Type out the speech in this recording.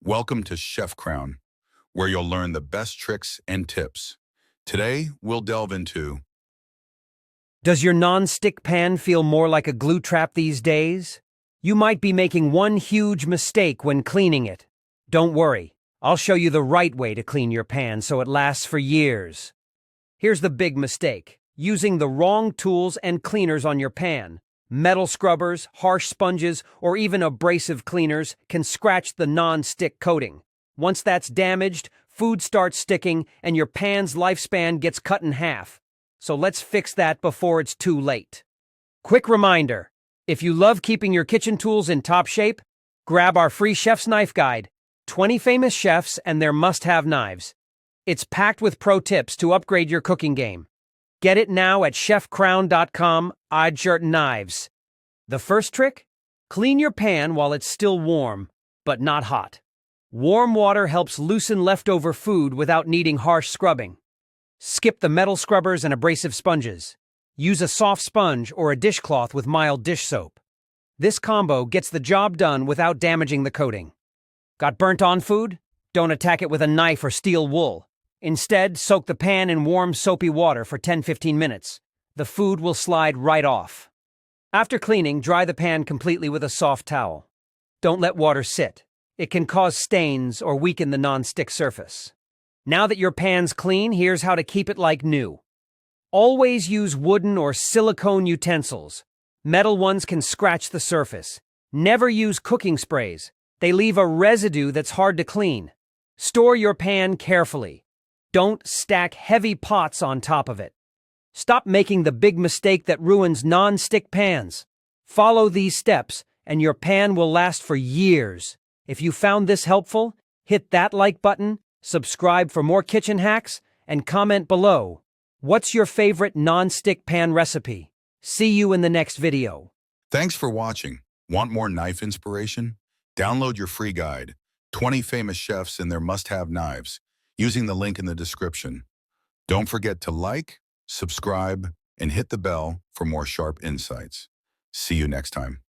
Welcome to Chef Crown, where you'll learn the best tricks and tips. Today, we'll delve into Does your non-stick pan feel more like a glue trap these days? You might be making one huge mistake when cleaning it. Don't worry, I'll show you the right way to clean your pan so it lasts for years. Here's the big mistake: using the wrong tools and cleaners on your pan. Metal scrubbers, harsh sponges, or even abrasive cleaners can scratch the non-stick coating. Once that's damaged, food starts sticking and your pan's lifespan gets cut in half. So let's fix that before it's too late. Quick reminder: if you love keeping your kitchen tools in top shape, grab our free Chef's Knife Guide, 20 famous chefs and their must-have knives. It's packed with pro tips to upgrade your cooking game. Get it now at chefcrown.com, odd-shirt knives. The first trick? Clean your pan while it's still warm, but not hot. Warm water helps loosen leftover food without needing harsh scrubbing. Skip the metal scrubbers and abrasive sponges. Use a soft sponge or a dishcloth with mild dish soap. This combo gets the job done without damaging the coating. Got burnt on food? Don't attack it with a knife or steel wool. Instead, soak the pan in warm, soapy water for 10-15 minutes. The food will slide right off. After cleaning, dry the pan completely with a soft towel. Don't let water sit. It can cause stains or weaken the non-stick surface. Now that your pan's clean, here's how to keep it like new. Always use wooden or silicone utensils. Metal ones can scratch the surface. Never use cooking sprays. They leave a residue that's hard to clean. Store your pan carefully. Don't stack heavy pots on top of it. Stop making the big mistake that ruins non-stick pans. Follow these steps, and your pan will last for years. If you found this helpful, hit that like button, subscribe for more kitchen hacks, and comment below. What's your favorite non-stick pan recipe? See you in the next video. Thanks for watching. Want more knife inspiration? Download your free guide, 20 famous chefs and their must-have knives, using the link in the description. Don't forget to like, subscribe, and hit the bell for more sharp insights. See you next time.